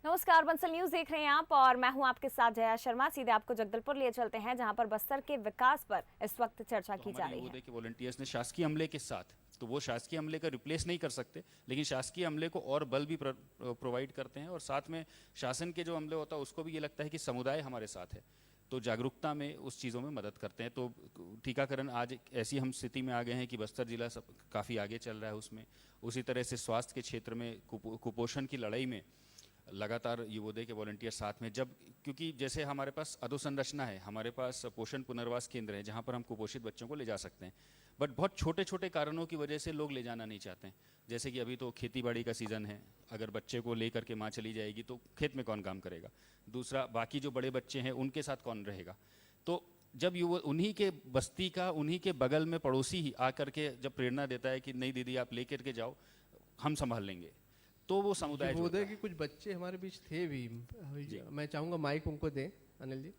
नमस्कार, बंसल न्यूज देख रहे हैं आप और मैं हूं आपके साथ जया शर्मा। सीधे आपको जगदलपुर ले चलते हैं जहां पर बस्तर के विकास पर इस वक्त चर्चा की जा रही है। युवोदय के वॉलंटियर्स ने शासकीय अमले के साथ, तो वो शासकीय अमले का रिप्लेस नहीं कर सकते, लेकिन शासकीय अमले को और बल भी प्रोवाइड करते हैं। और साथ में शासन के जो अमले होता है उसको भी ये लगता है कि समुदाय हमारे साथ है, तो जागरूकता में उस चीज़ों में मदद करते हैं। तो टीकाकरण आज ऐसी हम स्थिति में आ गए हैं कि बस्तर जिला सब काफ़ी आगे चल रहा है उसमें। उसी तरह से स्वास्थ्य के क्षेत्र में कुपोषण की लड़ाई में लगातार युवोदय के वॉलंटियर साथ में, जब क्योंकि जैसे हमारे पास अधोसंरचना है, हमारे पास पोषण पुनर्वास केंद्र है जहाँ पर हम कुपोषित बच्चों को ले जा सकते हैं, बट बहुत छोटे छोटे कारणों की वजह से लोग ले जाना नहीं चाहते हैं। जैसे कि अभी तो खेती बाड़ी का सीज़न है, अगर बच्चे को ले करके माँ चली जाएगी तो खेत में कौन काम करेगा, दूसरा बाकी जो बड़े बच्चे हैं उनके साथ कौन रहेगा। तो जब युवा उन्हीं के बस्ती का, उन्हीं के बगल में पड़ोसी ही आकर के जब प्रेरणा देता है कि नहीं दीदी आप लेकर के जाओ, हम संभाल लेंगे, तो वो समुदाय जुड़ता युवोदय है। के कुछ बच्चे हमारे बीच थे भी। जी। मैं चाहूँगा माइक उनको दें, अनिल जी।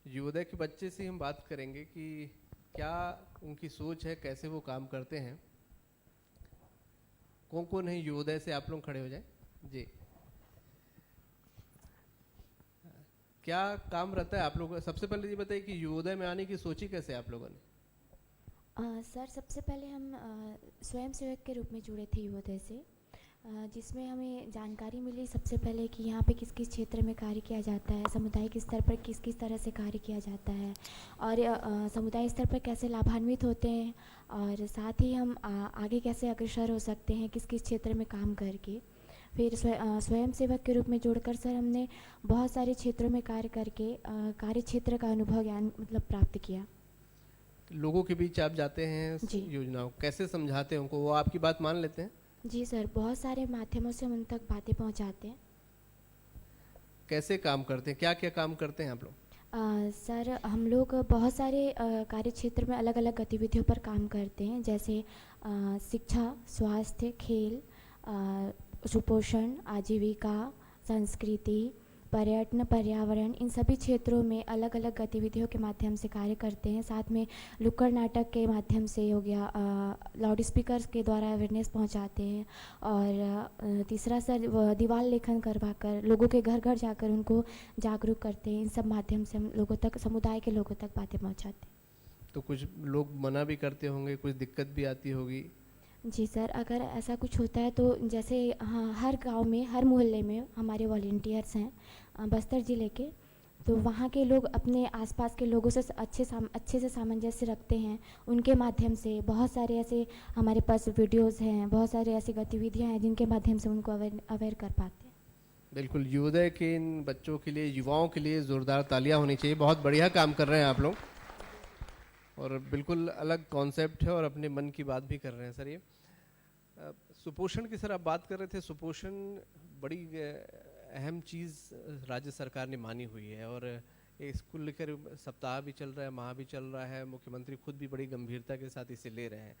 युवोदय के बच्चे से हम बात करेंगे कि क्या उनकी सोच है, कैसे वो काम करते हैं। कौन कौन है युवोदय से, आप लोग खड़े हो जाएं जी। क्या काम रहता है आप लोगों का? सबसे पहले ये बताइए कि युवोदय में आने की सोची कैसे आप लोगों ने? सर, सबसे पहले हम स्वयं सेवक के रूप में जुड़े थे युवोदय से, जिसमें हमें जानकारी मिली सबसे पहले कि यहाँ पे किस किस क्षेत्र में कार्य किया जाता है, सामुदायिक स्तर पर किस किस तरह से कार्य किया जाता है और समुदाय स्तर पर कैसे लाभान्वित होते हैं और साथ ही हम आगे कैसे अग्रसर हो सकते हैं किस किस क्षेत्र में काम करके। फिर स्वयं सेवक के रूप में जुड़कर सर हमने बहुत सारे क्षेत्रों में कार्य करके कार्य क्षेत्र का अनुभव ज्ञान मतलब प्राप्त किया। लोगों के बीच आप जाते हैं, जी। योजनाओं कैसे समझाते हैं उनको, वो आपकी बात मान लेते हैं? जी सर, बहुत सारे माध्यमों से हम उन तक बातें पहुंचाते हैं। कैसे काम करते हैं, क्या क्या काम करते हैं आप लोग? सर, हम लोग बहुत सारे कार्य क्षेत्र में अलग अलग गतिविधियों पर काम करते हैं, जैसे शिक्षा, स्वास्थ्य, खेल, सुपोषण, आजीविका, संस्कृति, पर्यटन, पर्यावरण, इन सभी क्षेत्रों में अलग अलग गतिविधियों के माध्यम से कार्य करते हैं। साथ में नुक्कड़ नाटक के माध्यम से हो गया, लाउड स्पीकर के द्वारा अवेयरनेस पहुंचाते हैं और तीसरा सर दीवार लेखन करवा कर लोगों के घर घर जाकर उनको जागरूक करते हैं। इन सब माध्यम से हम लोगों तक, समुदाय के लोगों तक बातें पहुंचाते हैं। तो कुछ लोग मना भी करते होंगे, कुछ दिक्कत भी आती होगी? जी सर, अगर ऐसा कुछ होता है तो जैसे हाँ, हर गांव में, हर मोहल्ले में हमारे वॉलंटियर्स हैं बस्तर ज़िले के, तो वहाँ के लोग अपने आसपास के लोगों से अच्छे से सामंजस्य रखते हैं। उनके माध्यम से बहुत सारे ऐसे हमारे पास वीडियोज़ हैं, बहुत सारे ऐसी गतिविधियाँ हैं जिनके माध्यम से उनको अवेयर कर पाते हैं। बिल्कुल, युवोदय के इन बच्चों के लिए, युवाओं के लिए ज़ोरदार तालियां होनी चाहिए। बहुत बढ़िया काम कर रहे हैं आप लोग और बिल्कुल अलग कॉन्सेप्ट है और अपने मन की बात भी कर रहे हैं। सर, ये सुपोषण की सर आप बात कर रहे थे। सुपोषण बड़ी अहम चीज़ राज्य सरकार ने मानी हुई है और इसको लेकर सप्ताह भी चल रहा है, माह भी चल रहा है। मुख्यमंत्री खुद भी बड़ी गंभीरता के साथ इसे ले रहे हैं।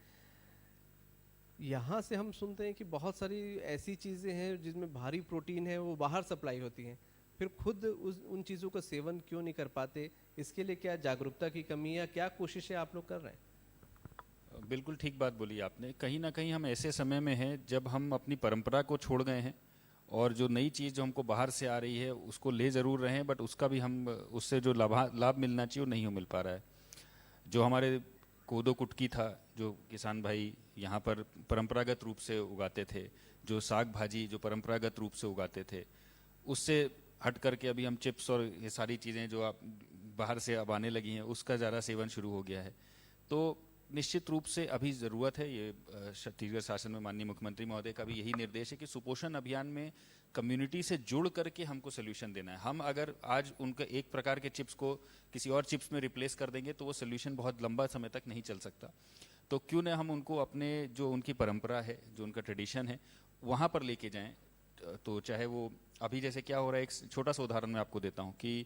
यहाँ से हम सुनते हैं कि बहुत सारी ऐसी चीज़ें हैं जिसमें भारी प्रोटीन है, वो बाहर सप्लाई होती हैं, फिर खुद उन चीज़ों का सेवन क्यों नहीं कर पाते? इसके लिए क्या जागरूकता की कमी या क्या कोशिशें आप लोग कर रहे हैं? बिल्कुल ठीक बात बोली आपने। कहीं ना कहीं हम ऐसे समय में हैं जब हम अपनी परंपरा को छोड़ गए हैं और जो नई चीज़ जो हमको बाहर से आ रही है उसको ले ज़रूर रहे हैं, बट उसका भी हम उससे जो लाभ मिलना चाहिए वो नहीं हो मिल पा रहा है। जो हमारे कोदो कुटकी था, जो किसान भाई यहाँ पर परंपरागत रूप से उगाते थे, जो साग भाजी जो परंपरागत रूप से उगाते थे, उससे हट करके अभी हम चिप्स और ये सारी चीज़ें जो आप बाहर से अब आने लगी हैं उसका ज़्यादा सेवन शुरू हो गया है। तो निश्चित रूप से अभी ज़रूरत है, ये छत्तीसगढ़ शासन में माननीय मुख्यमंत्री महोदय का भी यही निर्देश है कि सुपोषण अभियान में कम्युनिटी से जुड़ करके हमको सोल्यूशन देना है। हम अगर आज उनका एक प्रकार के चिप्स को किसी और चिप्स में रिप्लेस कर देंगे तो वो सोल्यूशन बहुत लंबा समय तक नहीं चल सकता। तो क्यों न हम उनको अपने जो उनकी परंपरा है, जो उनका ट्रेडिशन है, वहाँ पर लेके जाएं। तो चाहे वो अभी जैसे क्या हो रहा है, एक छोटा सा उदाहरण मैं आपको देता हूँ कि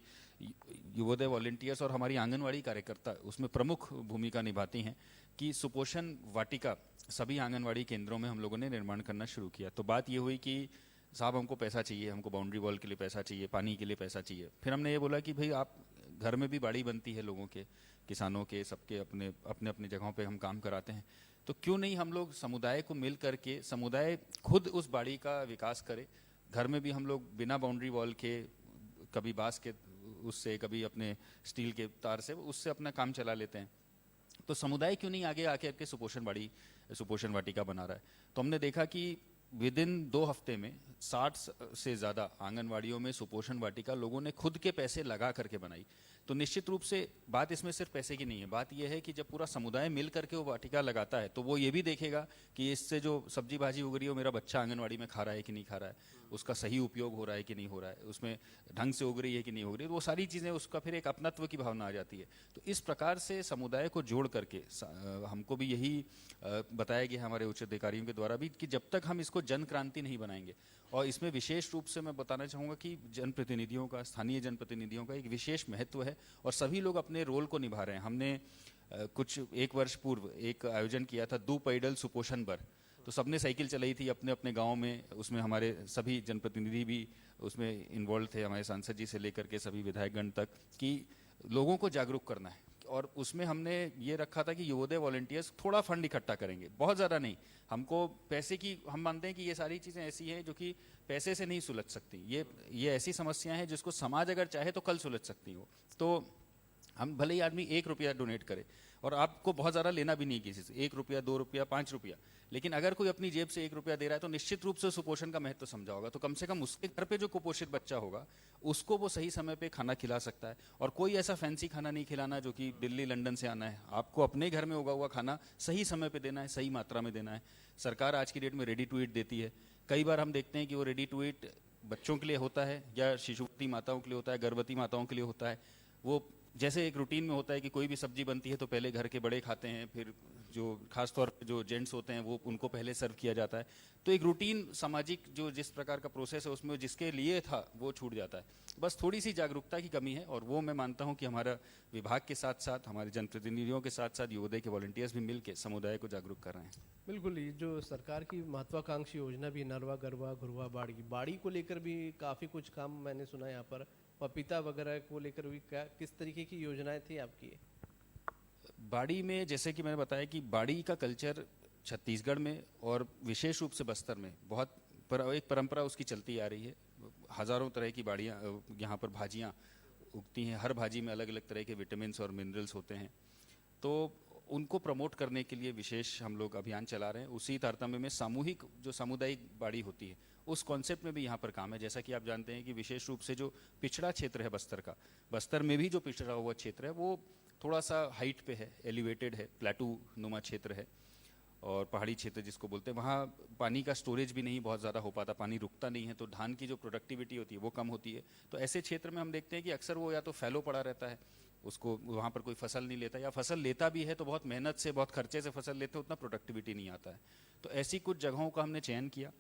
युवोदय वॉलंटियर्स और हमारी आंगनवाड़ी कार्यकर्ता उसमें प्रमुख भूमिका निभाती हैं कि सुपोषण वाटिका सभी आंगनवाड़ी केंद्रों में हम लोगों ने निर्माण करना शुरू किया। तो बात ये हुई कि साहब हमको पैसा चाहिए, हमको बाउंड्री वॉल के लिए पैसा चाहिए, पानी के लिए पैसा चाहिए। फिर हमने ये बोला कि भाई आप घर में भी बाड़ी बनती है लोगों के, किसानों के, सबके अपने अपने अपनी जगहों पे हम काम कराते हैं, तो क्यों नहीं हम लोग समुदाय को मिल करके, समुदाय खुद उस बाड़ी का विकास करे, घर में भी हम लोग बिना बाउंड्री वॉल के, कभी बांस के उससे, कभी अपने स्टील के तार से, उससे अपना काम चला लेते हैं। तो समुदाय क्यों नहीं आगे आके के सुपोषण वाटिका बना रहा है? तो हमने देखा कि विद इन 2 हफ्ते में 60 से ज़्यादा आंगनवाड़ियों में सुपोषण वाटिका लोगों ने खुद के पैसे लगा करके बनाई। तो निश्चित रूप से बात इसमें सिर्फ पैसे की नहीं है, बात यह है कि जब पूरा समुदाय मिल करके वो वाटिका लगाता है तो वो ये भी देखेगा कि इससे जो सब्जी भाजी उग रही है वो मेरा बच्चा आंगनवाड़ी में खा रहा है कि नहीं खा रहा है, उसका सही उपयोग हो रहा है कि नहीं हो रहा है, उसमें ढंग से उग रही है कि नहीं उग रही है, वो सारी चीज़ें, उसका फिर एक अपनत्व की भावना आ जाती है। तो इस प्रकार से समुदाय को जोड़ करके हमको भी यही बताया गया हमारे उच्च अधिकारियों के द्वारा भी कि जब तक हम इसको जन क्रांति नहीं बनाएंगे, और इसमें विशेष रूप से मैं बताना चाहूँगा कि जनप्रतिनिधियों का, स्थानीय जनप्रतिनिधियों का एक विशेष महत्व है और सभी लोग अपने रोल को निभा रहे हैं। हमने कुछ 1 वर्ष पूर्व एक आयोजन किया था, 2 पैदल सुपोषण बर। तो सबने साइकिल चलाई थी अपने अपने गांव में, उसमें हमारे सभी जनप्रतिनिधि भी उसमें इन्वॉल्व थे, हमारे सांसद जी से लेकर के सभी विधायकगण तक, कि लोगों को जागरूक करना है। और उसमें हमने ये रखा था कि युवोदय वॉलंटियर्स थोड़ा फंड इकट्ठा करेंगे, बहुत ज़्यादा नहीं। हमको पैसे की, हम मानते हैं कि ये सारी चीज़ें ऐसी हैं जो कि पैसे से नहीं सुलझ सकती। ये ऐसी समस्याएं हैं जिसको समाज अगर चाहे तो कल सुलझ सकती हो। तो हम भले ही आदमी 1 रुपया डोनेट करे, और आपको बहुत ज़्यादा लेना भी नहीं किसी से, 1 रुपया, 2 रुपया, 5 रुपया, लेकिन अगर कोई अपनी जेब से 1 रुपया दे रहा है तो निश्चित रूप से सुपोषण का महत्व समझा होगा। तो कम से कम उसके घर पे जो कुपोषित बच्चा होगा उसको वो सही समय पे खाना खिला सकता है। और कोई ऐसा फैंसी खाना नहीं खिलाना जो कि दिल्ली लंदन से आना है, आपको अपने घर में उगा हुआ खाना सही समय पे देना है, सही मात्रा में देना है। सरकार आज की डेट में रेडी टू ईट देती है। कई बार हम देखते हैं कि वो रेडी टू ईट बच्चों के लिए होता है या शिशुवती माताओं के लिए होता है, गर्भवती माताओं के लिए होता है। वो जैसे एक रूटीन में होता है कि कोई भी सब्जी बनती है तो पहले घर के बड़े खाते हैं, फिर जो खासतौर पे जो जेंट्स होते हैं वो उनको पहले सर्व किया जाता है। तो एक रूटीन सामाजिक जो जिस प्रकार का प्रोसेस है उसमें जिसके लिए था वो छूट जाता है। बस थोड़ी सी जागरूकता की कमी है, और वो मैं मानता हूँ कि हमारा विभाग के साथ साथ हमारे जनप्रतिनिधियों के साथ साथ युवोदय के वॉलंटियर्स भी मिल के समुदाय को जागरूक कर रहे हैं। बिल्कुल, ये जो सरकार की महत्वाकांक्षी योजना भी नरवा गरवा घुरवा बाड़ी को लेकर भी काफ़ी कुछ काम मैंने सुना है यहाँ पर, पपीता वगैरह को लेकर भी क्या किस तरीके की योजनाएं थी आपकी? बाड़ी में जैसे कि मैंने बताया कि बाड़ी का कल्चर छत्तीसगढ़ में और विशेष रूप से बस्तर में बहुत एक परंपरा उसकी चलती आ रही है। हज़ारों तरह की बाड़ियाँ यहाँ पर भाजियाँ उगती हैं, हर भाजी में अलग अलग तरह के विटामिन्स और मिनरल्स होते हैं। तो उनको प्रमोट करने के लिए विशेष हम लोग अभियान चला रहे हैं। उसी तारतम्य में सामूहिक जो सामुदायिक बाड़ी होती है उस कॉन्सेप्ट में भी यहाँ पर काम है। जैसा कि आप जानते हैं कि विशेष रूप से जो पिछड़ा क्षेत्र है बस्तर का, बस्तर में भी जो पिछड़ा हुआ क्षेत्र है वो थोड़ा सा हाइट पे है, एलिवेटेड है, प्लेटू नुमा क्षेत्र है और पहाड़ी क्षेत्र जिसको बोलते हैं। वहाँ पानी का स्टोरेज भी नहीं बहुत ज़्यादा हो पाता, पानी रुकता नहीं है, तो धान की जो प्रोडक्टिविटी होती है वो कम होती है। तो ऐसे क्षेत्र में हम देखते हैं कि अक्सर वो या तो फैलो पड़ा रहता है, उसको वहाँ पर कोई फसल नहीं लेता, या फसल लेता भी है तो बहुत मेहनत से, बहुत खर्चे से फसल लेते हैं, उतना प्रोडक्टिविटी नहीं आता है। तो ऐसी कुछ जगहों का हमने चयन किया।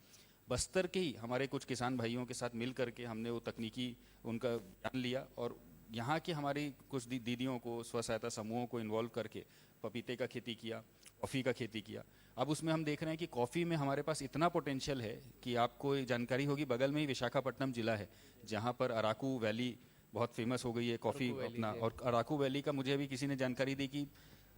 बस्तर के ही हमारे कुछ किसान भाइयों के साथ मिल करके हमने वो तकनीकी उनका ज्ञान लिया और यहाँ की हमारी कुछ दीदियों को, स्व सहायता समूहों को इन्वॉल्व करके पपीते का खेती किया, कॉफ़ी का खेती किया। अब उसमें हम देख रहे हैं कि कॉफ़ी में हमारे पास इतना पोटेंशियल है कि आपको जानकारी होगी, बगल में ही विशाखापट्टनम जिला है जहाँ पर अराकू वैली बहुत फेमस हो गई है कॉफ़ी अपना। और अराकू वैली का मुझे अभी किसी ने जानकारी दी कि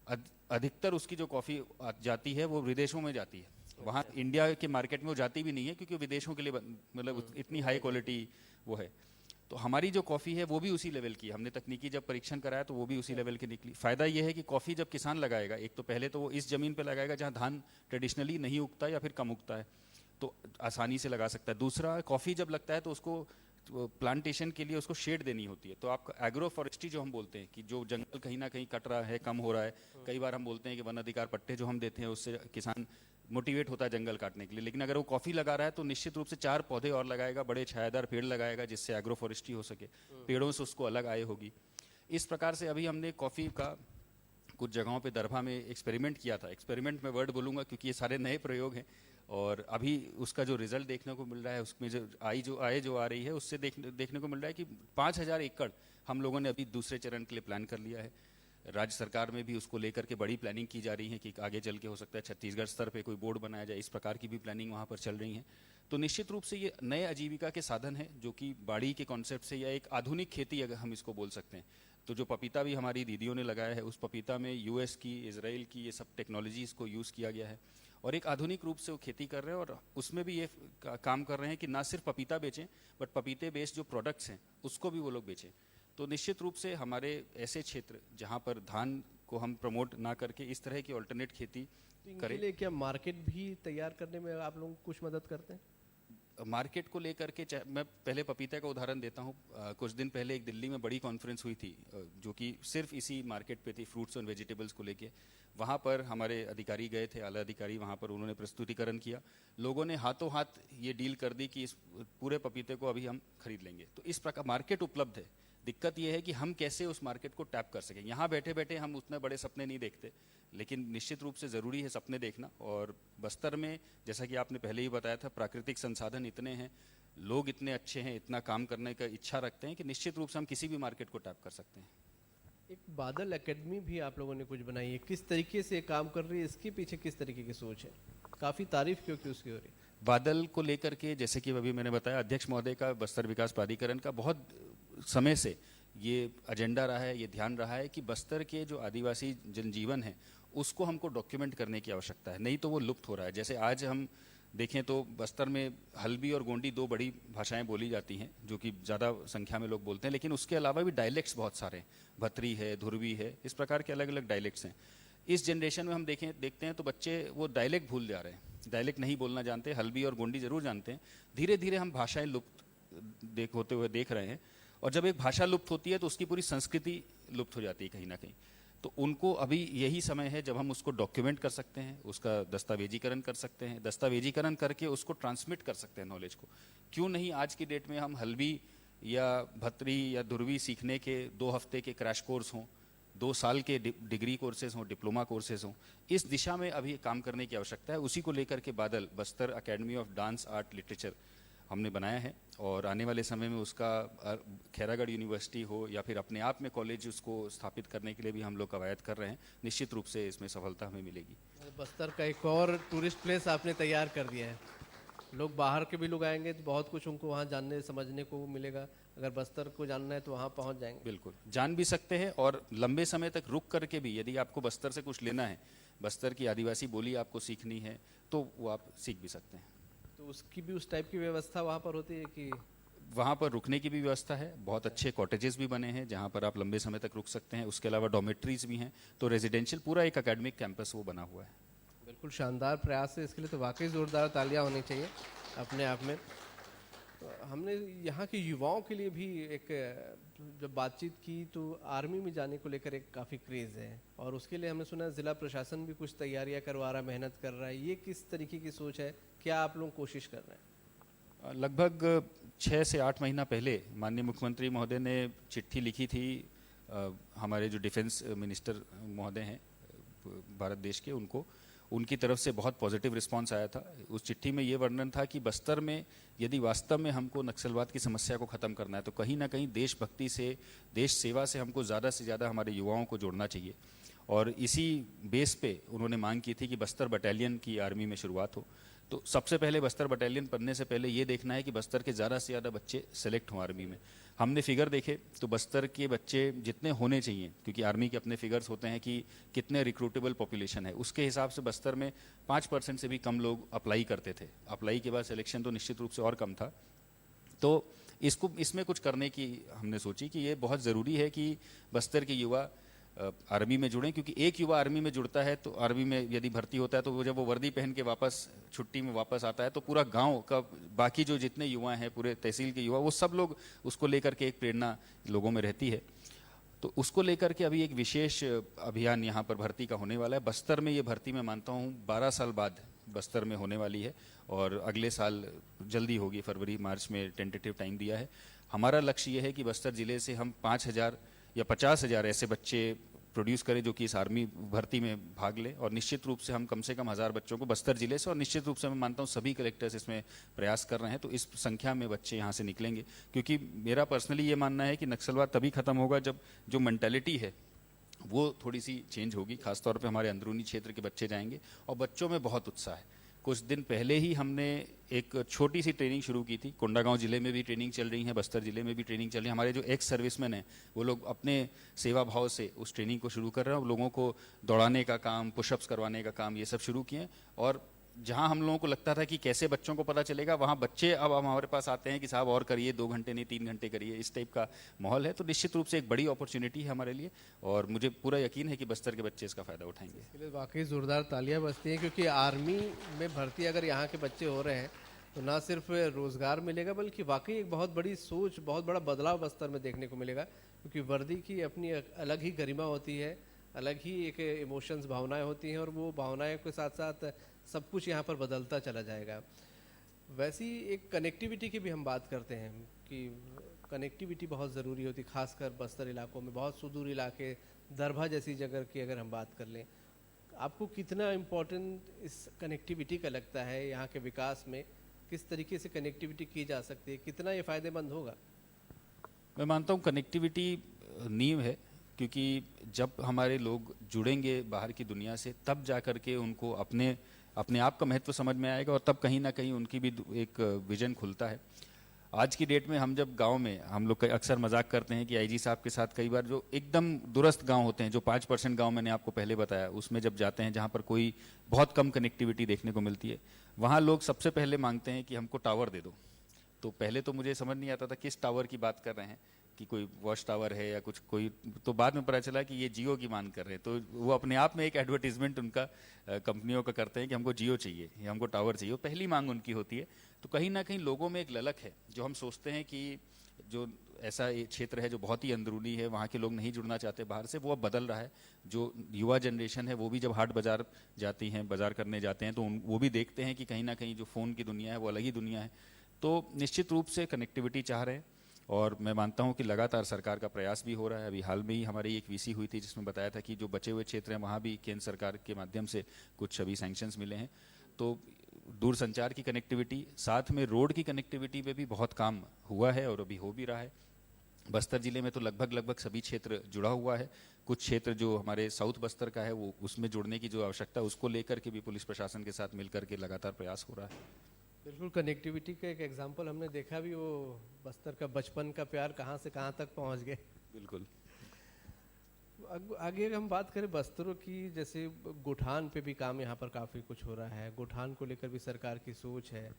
अधिकतर उसकी जो कॉफ़ी जाती है वो विदेशों में जाती है। वहाँ इंडिया के मार्केट में वो जाती भी नहीं है क्योंकि विदेशों के लिए मतलब इतनी हाई क्वालिटी वो है। तो हमारी जो कॉफ़ी है वो भी उसी लेवल की, हमने तकनीकी जब परीक्षण कराया तो वो भी उसी लेवल की निकली। फ़ायदा ये है कि कॉफ़ी जब किसान लगाएगा, एक तो पहले तो वो इस ज़मीन पे लगाएगा जहाँ धान ट्रेडिशनली नहीं उगता या फिर कम उगता है, तो आसानी से लगा सकता है। दूसरा, कॉफ़ी जब लगता है तो उसको प्लांटेशन के लिए उसको शेड देनी होती है। तो आप एग्रो फॉरेस्ट्री जो हम बोलते हैं कि जो जंगल कहीं ना कहीं कट रहा है, कम हो रहा है, कई बार हम बोलते हैं कि वन अधिकार पट्टे जो हम देते हैं उससे किसान मोटिवेट होता है जंगल काटने के लिए। लेकिन अगर वो कॉफ़ी लगा रहा है तो निश्चित रूप से 4 पौधे और लगाएगा, बड़े छायादार पेड़ लगाएगा जिससे एग्रो फॉरेस्ट्री हो सके, पेड़ों से उसको अलग आय होगी। इस प्रकार से अभी हमने कॉफ़ी का कुछ जगहों पे दरभा में एक्सपेरिमेंट किया था। एक्सपेरिमेंट में वर्ड बोलूँगा क्योंकि ये सारे नए प्रयोग हैं और अभी उसका जो रिजल्ट देखने को मिल रहा है, उसमें जो आय जो आ रही है उससे देखने को मिल रहा है कि 5000 एकड़ हम लोगों ने अभी दूसरे चरण के लिए प्लान कर लिया है। राज्य सरकार में भी उसको लेकर के बड़ी प्लानिंग की जा रही है कि आगे चल के हो सकता है छत्तीसगढ़ स्तर पे कोई बोर्ड बनाया जाए, इस प्रकार की भी प्लानिंग वहाँ पर चल रही है। तो निश्चित रूप से ये नए आजीविका के साधन है जो कि बाड़ी के कॉन्सेप्ट से, या एक आधुनिक खेती अगर हम इसको बोल सकते हैं। तो जो पपीता भी हमारी दीदियों ने लगाया है, उस पपीता में यूएस की, इजराइल की ये सब टेक्नोलॉजीज़ को यूज़ किया गया है और एक आधुनिक रूप से वो खेती कर रहे हैं और उसमें भी ये काम कर रहे हैं कि ना सिर्फ पपीता बेचें बट पपीते बेस्ड जो प्रोडक्ट्स हैं उसको भी वो लोग बेचें। तो निश्चित रूप से हमारे ऐसे क्षेत्र जहाँ पर धान को हम प्रमोट ना करके इस तरह की ऑल्टरनेट खेती तो इनके करें। लिए क्या मार्केट भी तैयार करने में आप लोग कुछ मदद करते हैं? मार्केट को लेकर के मैं पहले पपीते का उदाहरण देता हूँ। कुछ दिन पहले एक दिल्ली में बड़ी कॉन्फ्रेंस हुई थी जो कि सिर्फ इसी मार्केट पे थी, फ्रूट्स और वेजिटेबल्स को लेके। वहाँ पर हमारे अधिकारी गए थे, आला अधिकारी, वहाँ पर उन्होंने प्रस्तुतिकरण किया। लोगों ने हाथों हाथ ये डील कर दी कि इस पूरे पपीते को अभी हम खरीद लेंगे। तो इस प्रकार मार्केट उपलब्ध है। दिक्कत यह है कि हम कैसे उस मार्केट को टैप कर सकें। यहाँ बैठे बैठे हम उतने बड़े सपने नहीं देखते, लेकिन निश्चित रूप से ज़रूरी है सपने देखना। और बस्तर में जैसा कि आपने पहले ही बताया था, प्राकृतिक संसाधन इतने हैं, लोग इतने अच्छे हैं, इतना काम करने का इच्छा रखते हैं कि निश्चित रूप से हम किसी भी मार्केट को टैप कर सकते हैं। एक बादल एकेडमी भी आप लोगों ने कुछ बनाई है, किस तरीके से काम कर रही है, इसके पीछे किस तरीके की सोच है? काफ़ी तारीफ क्योंकि उसकी हो रही है। बादल को लेकर के जैसे कि अभी मैंने बताया, अध्यक्ष महोदय का बस्तर विकास प्राधिकरण का बहुत समय से ये एजेंडा रहा है, ये ध्यान रहा है कि बस्तर के जो आदिवासी जनजीवन है उसको हमको डॉक्यूमेंट करने की आवश्यकता है, नहीं तो वो लुप्त हो रहा है। जैसे आज हम देखें तो बस्तर में हल्बी और गोंडी दो बड़ी भाषाएं बोली जाती हैं जो कि ज़्यादा संख्या में लोग बोलते हैं, लेकिन उसके अलावा भी डायलेक्ट्स बहुत सारे हैं। भतरी है, धुरवी है, इस प्रकार के अलग अलग डायलेक्ट्स हैं। इस जनरेशन में हम देखते हैं तो बच्चे वो डायलेक्ट भूल जा रहे हैं, डायलेक्ट नहीं बोलना जानते। हल्बी और गोंडी जरूर जानते हैं। धीरे धीरे हम भाषाएं लुप्त होते हुए देख रहे हैं। और जब एक भाषा लुप्त होती है तो उसकी पूरी संस्कृति लुप्त हो जाती है कहीं ना कहीं। तो उनको अभी यही समय है जब हम उसको डॉक्यूमेंट कर सकते हैं, उसका दस्तावेजीकरण कर सकते हैं, दस्तावेजीकरण करके उसको ट्रांसमिट कर सकते हैं नॉलेज को। क्यों नहीं आज की डेट में हम हल्बी या भतरी या धुरवी सीखने के 2 हफ्ते के क्रैश कोर्स हों, 2 साल के डिग्री कोर्सेज हों, डिप्लोमा कोर्सेज हों, इस दिशा में अभी काम करने की आवश्यकता है। उसी को लेकर के बादल Bastar academy of dance art literature हमने बनाया है और आने वाले समय में उसका खैरागढ़ यूनिवर्सिटी हो या फिर अपने आप में कॉलेज उसको स्थापित करने के लिए भी हम लोग कवायद कर रहे हैं। निश्चित रूप से इसमें सफलता हमें मिलेगी। बस्तर का एक और टूरिस्ट प्लेस आपने तैयार कर दिया है। लोग बाहर के भी लोग आएंगे तो बहुत कुछ उनको वहाँ जानने समझने को मिलेगा। अगर बस्तर को जानना है तो वहाँ पहुँच जाएंगे। बिल्कुल जान भी सकते हैं और लंबे समय तक रुक करके भी यदि आपको बस्तर से कुछ लेना है, बस्तर की आदिवासी बोली आपको सीखनी है तो वो आप सीख भी सकते हैं। तो उसकी भी उस टाइप की व्यवस्था वहाँ पर होती है कि? वहाँ पर रुकने की भी व्यवस्था है। बहुत अच्छे कॉटेजेस भी बने हैं जहाँ पर आप लंबे समय तक रुक सकते हैं। उसके अलावा डॉर्मेट्रीज भी हैं। तो रेजिडेंशियल पूरा एक एकेडमिक कैंपस वो बना हुआ है। बिल्कुल शानदार प्रयास है। इसके लिए तो वाकई ज़ोरदार तालियां होनी चाहिए अपने आप में। तो हमने यहाँ के युवाओं के लिए भी एक जब बातचीत की तो आर्मी में जाने को लेकर एक काफ़ी क्रेज़ है और उसके लिए हमने सुना ज़िला प्रशासन भी कुछ तैयारियां करवा रहा है, मेहनत कर रहा है। ये किस तरीके की सोच है? क्या आप लोग कोशिश कर रहे हैं? लगभग 6 से 8 महीना पहले माननीय मुख्यमंत्री महोदय ने चिट्ठी लिखी थी हमारे जो डिफेंस मिनिस्टर महोदय हैं भारत देश के, उनकी तरफ से बहुत पॉजिटिव रिस्पांस आया था। उस चिट्ठी में ये वर्णन था कि बस्तर में यदि वास्तव में हमको नक्सलवाद की समस्या को ख़त्म करना है तो कहीं ना कहीं देशभक्ति से, देश सेवा से हमको ज़्यादा से ज़्यादा हमारे युवाओं को जोड़ना चाहिए। और इसी बेस पे उन्होंने मांग की थी कि बस्तर बटालियन की आर्मी में शुरुआत हो। तो सबसे पहले बस्तर बटालियन बनने से पहले ये देखना है कि बस्तर के ज़्यादा से ज़्यादा बच्चे सेलेक्ट हों आर्मी में। हमने फिगर देखे तो बस्तर के बच्चे जितने होने चाहिए, क्योंकि आर्मी के अपने फिगर्स होते हैं कि कितने रिक्रूटेबल पॉपुलेशन है, उसके हिसाब से बस्तर में 5% से भी कम लोग अप्लाई करते थे। अप्लाई के बाद सिलेक्शन तो निश्चित रूप से और कम था। तो इसमें कुछ करने की हमने सोची कि ये बहुत ज़रूरी है कि बस्तर के युवा आर्मी में जुड़ें, क्योंकि एक युवा आर्मी में जुड़ता है तो आर्मी में यदि भर्ती होता है तो वो जब वो वर्दी पहन के वापस छुट्टी में वापस आता है तो पूरा गांव का बाकी जो जितने युवा हैं, पूरे तहसील के युवा, वो सब लोग उसको लेकर के एक प्रेरणा लोगों में रहती है। तो उसको लेकर के अभी एक विशेष अभियान यहाँ पर भर्ती का होने वाला है। बस्तर में ये भर्ती मैं मानता हूँ 12 साल बाद बस्तर में होने वाली है और अगले साल जल्दी होगी, फरवरी मार्च में टेंटेटिव टाइम दिया है। हमारा लक्ष्य ये है कि बस्तर ज़िले से हम 5,000 या 50,000 ऐसे बच्चे प्रोड्यूस करें जो कि इस आर्मी भर्ती में भाग लें और निश्चित रूप से हम कम से कम 1000 बच्चों को बस्तर जिले से, और निश्चित रूप से मैं मानता हूँ सभी कलेक्टर्स इसमें प्रयास कर रहे हैं, तो इस संख्या में बच्चे यहाँ से निकलेंगे। क्योंकि मेरा पर्सनली ये मानना है कि नक्सलवाद तभी खत्म होगा जब जो मेंटालिटी है वो थोड़ी सी चेंज होगी। खासतौर पर हमारे अंदरूनी क्षेत्र के बच्चे जाएंगे और बच्चों में बहुत उत्साह है। कुछ दिन पहले ही हमने एक छोटी सी ट्रेनिंग शुरू की थी। कोंडागांव जिले में भी ट्रेनिंग चल रही है, बस्तर जिले में भी ट्रेनिंग चल रही है। हमारे जो एक्स सर्विसमैन हैं वो लोग अपने सेवा भाव से उस ट्रेनिंग को शुरू कर रहे हैं और लोगों को दौड़ाने का काम, पुशअप्स करवाने का काम, ये सब शुरू किए और जहां हम लोगों को लगता था कि कैसे बच्चों को पता चलेगा, वहां बच्चे अब हमारे पास आते हैं कि साहब और करिए, 2 घंटे नहीं 3 घंटे करिए, इस टाइप का माहौल है। तो निश्चित रूप से एक बड़ी अपॉर्चुनिटी है हमारे लिए और मुझे पूरा यकीन है कि बस्तर के बच्चे इसका फ़ायदा उठाएंगे। इसके लिए वाकई ज़ोरदार तालियां बजती हैं, क्योंकि आर्मी में भर्ती अगर यहाँ के बच्चे हो रहे हैं तो ना सिर्फ रोज़गार मिलेगा, बल्कि वाकई एक बहुत बड़ी सोच, बहुत बड़ा बदलाव बस्तर में देखने को मिलेगा। क्योंकि वर्दी की अपनी अलग ही गरिमा होती है, अलग ही एक इमोशंस, भावनाएं होती हैं, और वो भावनाएं के साथ साथ सब कुछ यहाँ पर बदलता चला जाएगा। वैसी एक कनेक्टिविटी की भी हम बात करते हैं कि कनेक्टिविटी बहुत ज़रूरी होती है, खासकर बस्तर इलाकों में। बहुत सुदूर इलाके, दरभा जैसी जगह की अगर हम बात कर लें, आपको कितना इम्पोर्टेंट इस कनेक्टिविटी का लगता है यहाँ के विकास में? किस तरीके से कनेक्टिविटी की जा सकती है, कितना ये फ़ायदेमंद होगा? मैं मानता हूँ कनेक्टिविटी नींव है, क्योंकि जब हमारे लोग जुड़ेंगे बाहर की दुनिया से, तब जा कर के उनको अपने आप का महत्व समझ में आएगा और तब कहीं ना कहीं उनकी भी एक विजन खुलता है। आज की डेट में हम जब गांव में, हम लोग अक्सर मजाक करते हैं कि आईजी साहब के साथ कई बार जो एकदम दूरस्थ गांव होते हैं, जो 5% गांव मैंने आपको पहले बताया, उसमें जब जाते हैं जहां पर कोई बहुत कम कनेक्टिविटी देखने को मिलती है, वहां लोग सबसे पहले मांगते हैं कि हमको टावर दे दो। तो पहले तो मुझे समझ नहीं आता था किस टावर की बात कर रहे हैं, कि कोई वॉच टावर है या कुछ कोई, तो बाद में पता चला कि ये जियो की मांग कर रहे हैं। तो वो अपने आप में एक एडवर्टीजमेंट उनका कंपनियों का करते हैं कि हमको जियो चाहिए या हमको टावर चाहिए, पहली मांग उनकी होती है। तो कहीं ना कहीं लोगों में एक ललक है, जो हम सोचते हैं कि जो ऐसा क्षेत्र है जो बहुत ही अंदरूनी है, वहाँ के लोग नहीं जुड़ना चाहते बाहर से, वो अब बदल रहा है। जो युवा जनरेशन है वो भी जब हाट बाजार जाती हैं, बाजार करने जाते हैं, तो वो भी देखते हैं कि कहीं ना कहीं जो फ़ोन की दुनिया है वो अलग ही दुनिया है। तो निश्चित रूप से कनेक्टिविटी चाह रहे हैं और मैं मानता हूं कि लगातार सरकार का प्रयास भी हो रहा है। अभी हाल में ही हमारी एक वीसी हुई थी जिसमें बताया था कि जो बचे हुए क्षेत्र हैं वहाँ भी केंद्र सरकार के माध्यम से कुछ अभी सैंक्शंस मिले हैं। तो दूर संचार की कनेक्टिविटी, साथ में रोड की कनेक्टिविटी पे भी बहुत काम हुआ है और अभी हो भी रहा है। बस्तर जिले में तो लगभग सभी क्षेत्र जुड़ा हुआ है। कुछ क्षेत्र जो हमारे साउथ बस्तर का है वो, उसमें जुड़ने की जो आवश्यकता है उसको लेकर के भी पुलिस प्रशासन के साथ मिलकर के लगातार प्रयास हो रहा है। बिल्कुल, कनेक्टिविटी का एक एग्जांपल हमने देखा भी, वो बस्तर का बचपन का प्यार कहाँ से कहाँ तक पहुँच गए। बिल्कुल। आगे अगर हम बात करें बस्तरों की, जैसे गोठान पे भी काम यहाँ पर काफ़ी कुछ हो रहा है, गोठान को लेकर भी सरकार की सोच है,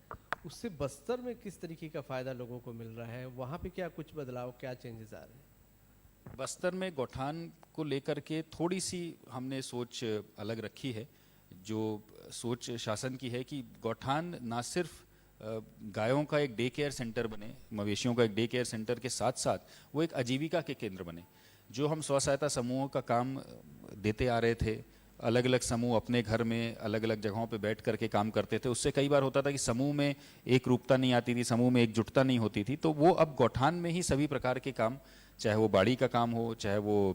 उससे बस्तर में किस तरीके का फ़ायदा लोगों को मिल रहा है? वहाँ पे क्या कुछ बदलाव, क्या चेंजेस आ रहे हैं? बस्तर में गौठान को लेकर के थोड़ी सी हमने सोच अलग रखी है। जो सोच शासन की है कि गौठान ना सिर्फ गायों का एक डे केयर सेंटर बने, मवेशियों का एक डे केयर सेंटर के साथ साथ वो एक आजीविका के केंद्र बने। जो हम स्व सहायता समूहों का काम देते आ रहे थे, अलग अलग समूह अपने घर में अलग अलग जगहों पे बैठ करके काम करते थे, उससे कई बार होता था कि समूह में एक रूपता नहीं आती थी, समूह में एकजुटता नहीं होती थी। तो वो अब गौठान में ही सभी प्रकार के काम, चाहे वो बाड़ी का काम हो, चाहे वो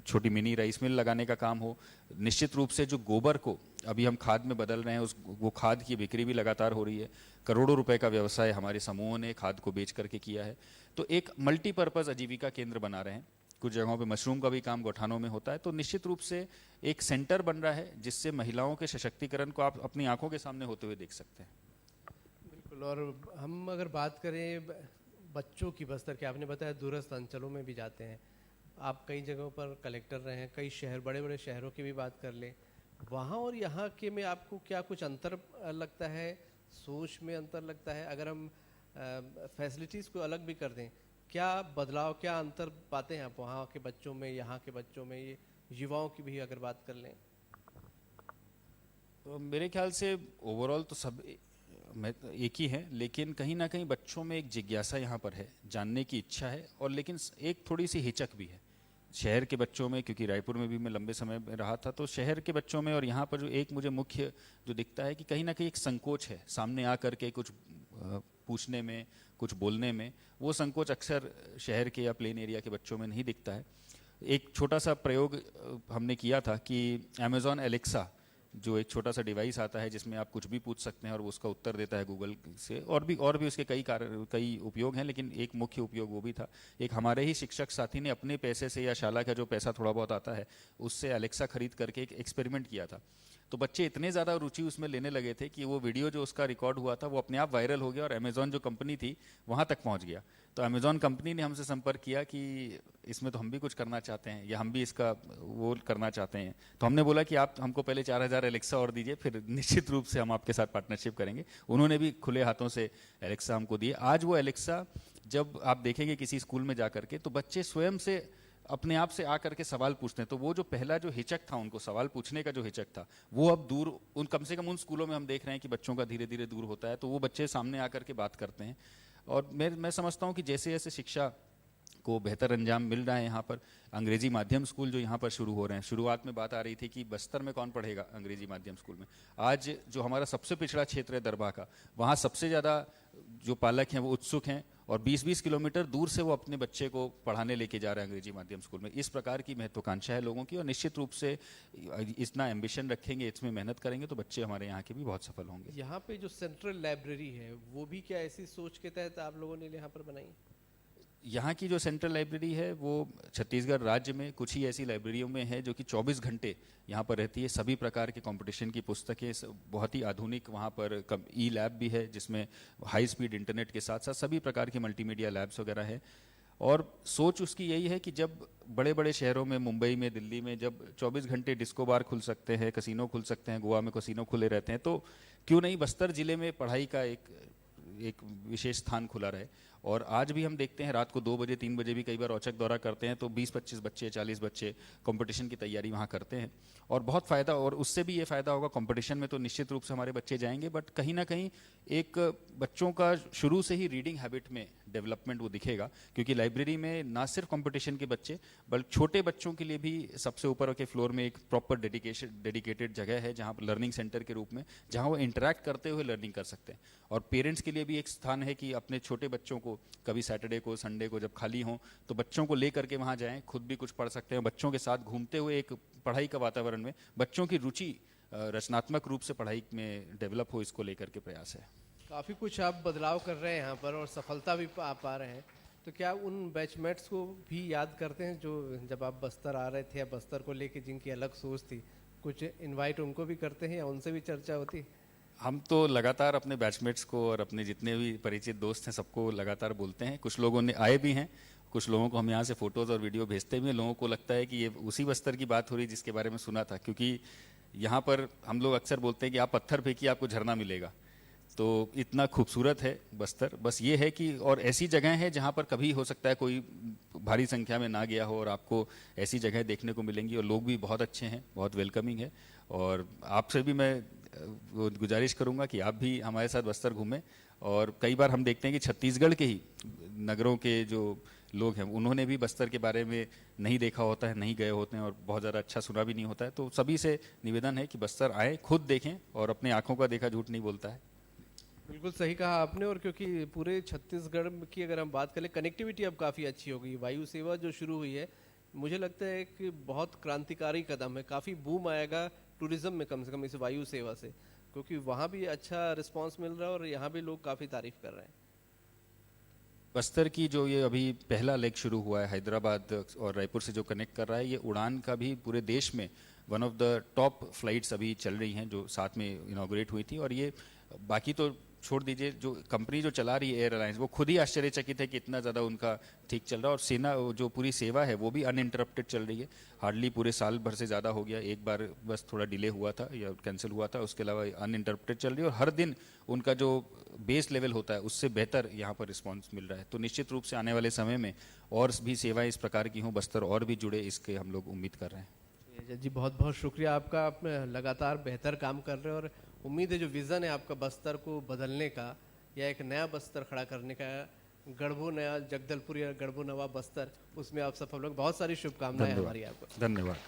छोटी मिनी राइस मिल लगाने का काम हो, निश्चित रूप से जो गोबर को अभी हम खाद में बदल रहे हैं, वो खाद की बिक्री भी लगातार हो रही है। करोड़ों रुपए का व्यवसाय हमारे समूहों ने खाद को बेच करके किया है। तो एक मल्टीपर्पज़ आजीविका केंद्र बना रहे हैं। कुछ जगहों पे मशरूम का भी काम गौठानों में होता है। तो निश्चित रूप से एक सेंटर बन रहा है जिससे महिलाओं के सशक्तिकरण को आप अपनी आंखों के सामने होते हुए देख सकते हैं। बिल्कुल। और हम अगर बात करें बच्चों की, बस्तर के आपने बताया दूरस्थ अंचलों में भी जाते हैं आप, कई जगहों पर कलेक्टर रहे हैं, कई शहर, बड़े बड़े शहरों की भी बात कर लें, वहाँ और यहाँ के में आपको क्या कुछ अंतर लगता है, सोच में अंतर लगता है? अगर हम फैसिलिटीज़ को अलग भी कर दें, क्या बदलाव, क्या अंतर पाते हैं आप वहाँ के बच्चों में, यहाँ के बच्चों में? ये युवाओं की भी अगर बात कर लें तो मेरे ख्याल से ओवरऑल तो सब एक ही है, लेकिन कहीं ना कहीं बच्चों में एक जिज्ञासा यहाँ पर है, जानने की इच्छा है, और लेकिन एक थोड़ी सी हिचक भी है शहर के बच्चों में। क्योंकि रायपुर में भी मैं लंबे समय में रहा था, तो शहर के बच्चों में और यहाँ पर जो एक मुझे मुख्य जो दिखता है कि कहीं ना कहीं एक संकोच है सामने आकर के कुछ पूछने में, कुछ बोलने में। वो संकोच अक्सर शहर के या प्लेन एरिया के बच्चों में नहीं दिखता है। एक छोटा सा प्रयोग हमने किया था कि अमेज़ॉन एलेक्सा, जो एक छोटा सा डिवाइस आता है जिसमें आप कुछ भी पूछ सकते हैं और वो उसका उत्तर देता है गूगल से, और भी उसके कई उपयोग हैं, लेकिन एक मुख्य उपयोग वो भी था। एक हमारे ही शिक्षक साथी ने अपने पैसे से या शाला का जो पैसा थोड़ा बहुत आता है उससे एलेक्सा खरीद करके एक एक्सपेरिमेंट किया था। तो बच्चे इतने ज़्यादा रुचि उसमें लेने लगे थे कि वो वीडियो जो उसका रिकॉर्ड हुआ था वो अपने आप वायरल हो गया और अमेज़ॉन जो कंपनी थी वहाँ तक पहुँच गया। तो अमेज़ॉन कंपनी ने हमसे संपर्क किया कि इसमें तो हम भी कुछ करना चाहते हैं या हम भी इसका वो करना चाहते हैं। तो हमने बोला कि आप हमको पहले 4000 एलेक्सा और दीजिए, फिर निश्चित रूप से हम आपके साथ पार्टनरशिप करेंगे। उन्होंने भी खुले हाथों से एलेक्सा हमको दिए। आज वो एलेक्सा जब आप देखेंगे किसी स्कूल में जा करके, तो बच्चे स्वयं से अपने आप से आकर के सवाल पूछते हैं। तो वो जो पहला जो हिचक था, उनको सवाल पूछने का जो हिचक था, वो अब दूर, उन कम से कम उन स्कूलों में हम देख रहे हैं कि बच्चों का धीरे धीरे दूर होता है। तो वो बच्चे सामने आकर के बात करते हैं। और मैं समझता हूँ कि जैसे जैसे शिक्षा को बेहतर अंजाम मिल रहा है यहाँ पर, अंग्रेजी माध्यम स्कूल जो यहाँ पर शुरू हो रहे हैं, शुरुआत में बात आ रही थी कि बस्तर में कौन पढ़ेगा अंग्रेजी माध्यम स्कूल में। आज जो हमारा सबसे पिछड़ा क्षेत्र है दरभा का, वहाँ सबसे ज़्यादा जो पालक हैं वो उत्सुक हैं और 20-20 किलोमीटर दूर से वो अपने बच्चे को पढ़ाने लेके जा रहे हैं अंग्रेजी माध्यम स्कूल में। इस प्रकार की महत्वाकांक्षा है लोगों की और निश्चित रूप से इतना एम्बिशन रखेंगे, इसमें मेहनत करेंगे तो बच्चे हमारे यहाँ के भी बहुत सफल होंगे। यहाँ पे जो सेंट्रल लाइब्रेरी है वो भी क्या ऐसी सोच के तहत आप लोगों ने यहाँ पर बनाई? यहाँ की जो सेंट्रल लाइब्रेरी है वो छत्तीसगढ़ राज्य में कुछ ही ऐसी लाइब्रेरियों में है जो कि 24 घंटे यहाँ पर रहती है। सभी प्रकार के कंपटीशन की पुस्तकें, बहुत ही आधुनिक वहाँ पर ई लैब भी है जिसमें हाई स्पीड इंटरनेट के साथ साथ सभी प्रकार के मल्टीमीडिया लैब्स वगैरह है। और सोच उसकी यही है कि जब बड़े बड़े शहरों में, मुंबई में, दिल्ली में जब 24 घंटे डिस्को बार खुल सकते हैं, कसिनो खुल सकते हैं, गोवा में कसिनो खुले रहते हैं, तो क्यों नहीं बस्तर जिले में पढ़ाई का एक विशेष स्थान खुला रहे। और आज भी हम देखते हैं रात को 2 बजे 3 बजे भी कई बार औचक दौरा करते हैं तो 20-25 बच्चे, 40 बच्चे कंपटीशन की तैयारी वहाँ करते हैं और बहुत फ़ायदा। और उससे भी ये फ़ायदा होगा, कंपटीशन में तो निश्चित रूप से हमारे बच्चे जाएंगे, बट कहीं ना कहीं एक बच्चों का शुरू से ही रीडिंग हैबिट में डेवलपमेंट वो दिखेगा। क्योंकि लाइब्रेरी में ना सिर्फ कंपटीशन के बच्चे बल्कि छोटे बच्चों के लिए भी सबसे ऊपर के फ्लोर में एक प्रॉपर डेडिकेटेड जगह है जहाँ लर्निंग सेंटर के रूप में, जहाँ वो इंटरेक्ट करते हुए लर्निंग कर सकते हैं। और पेरेंट्स के लिए भी एक स्थान है कि अपने छोटे बच्चों को कभी सैटरडे को, संडे को जब खाली हों तो बच्चों को ले करके वहाँ जाएं, खुद भी कुछ पढ़ सकते हैं। बच्चों के साथ घूमते हुए एक पढ़ाई का वातावरण में बच्चों की रुचि रचनात्मक रूप से पढ़ाई में डेवलप हो, इसको लेकर के प्रयास है। काफ़ी कुछ आप बदलाव कर रहे हैं यहाँ पर और सफलता भी पा रहे हैं। तो क्या उन बैचमेट्स को भी याद करते हैं जो जब आप बस्तर आ रहे थे या बस्तर को लेके जिनकी अलग सोच थी, कुछ इनवाइट उनको भी करते हैं या उनसे भी चर्चा होती है? हम तो लगातार अपने बैचमेट्स को और अपने जितने भी परिचित दोस्त हैं सबको लगातार बोलते हैं। कुछ लोगों ने आए भी हैं, कुछ लोगों को हम यहाँ से फ़ोटोज़ और वीडियो भेजते भी हैं। लोगों को लगता है कि ये उसी बस्तर की बात हो रही जिसके बारे में सुना था, क्योंकि यहाँ पर हम लोग अक्सर बोलते हैं कि आप पत्थर फेंकिए आपको झरना मिलेगा। तो इतना खूबसूरत है बस्तर। बस ये है कि और ऐसी जगह है जहाँ पर कभी हो सकता है कोई भारी संख्या में ना गया हो और आपको ऐसी जगह देखने को मिलेंगी। और लोग भी बहुत अच्छे हैं, बहुत वेलकमिंग है। और आपसे भी मैं गुजारिश करूंगा कि आप भी हमारे साथ बस्तर घूमें। और कई बार हम देखते हैं कि छत्तीसगढ़ के ही नगरों के जो लोग हैं उन्होंने भी बस्तर के बारे में नहीं देखा होता है, नहीं गए होते हैं और बहुत ज़्यादा अच्छा सुना भी नहीं होता है। तो सभी से निवेदन है कि बस्तर आएँ, खुद देखें और अपने आँखों का देखा झूठ नहीं बोलता है। बिल्कुल सही कहा आपने। और क्योंकि पूरे छत्तीसगढ़ की अगर हम बात करें, कनेक्टिविटी अब काफ़ी अच्छी हो गई। वायु सेवा जो शुरू हुई है, मुझे लगता है कि बहुत क्रांतिकारी कदम है। काफ़ी बूम आएगा टूरिज्म में कम से कम इस वायु सेवा से, क्योंकि वहाँ भी अच्छा रिस्पांस मिल रहा है और यहाँ भी लोग काफ़ी तारीफ कर रहे हैं। बस्तर की जो ये अभी पहला लेग शुरू हुआ है हैदराबाद और रायपुर से जो कनेक्ट कर रहा है, ये उड़ान का भी पूरे देश में one of the top flights अभी चल रही हैं जो साथ में इनॉग्रेट हुई थी। और ये बाकी तो छोड़ दीजिए, जो कंपनी जो चला रही है एयर अलायंस, वो खुद ही आश्चर्यचकित है कि इतना ज़्यादा उनका ठीक चल रहा है। और सेना जो पूरी सेवा है वो भी अनइंटरप्टेड चल रही है। हार्डली पूरे साल भर से ज़्यादा हो गया, एक बार बस थोड़ा डिले हुआ था या कैंसिल हुआ था, उसके अलावा अनइंटरप्टेड चल रही है। और हर दिन उनका जो बेस लेवल होता है उससे बेहतर यहाँ पर रिस्पॉन्स मिल रहा है। तो निश्चित रूप से आने वाले समय में और भी सेवाएँ इस प्रकार की हों, बस्तर और भी जुड़े, इसके हम लोग उम्मीद कर रहे हैं। जी बहुत बहुत शुक्रिया आपका। आप लगातार बेहतर काम कर रहे हैं और उम्मीद है जो विज़न है आपका बस्तर को बदलने का या एक नया बस्तर खड़ा करने का, गढ़बो नया जगदलपुर या गढ़बो नवा बस्तर, उसमें आप सफल होंगे। बहुत सारी शुभकामनाएं हमारी आपको। धन्यवाद।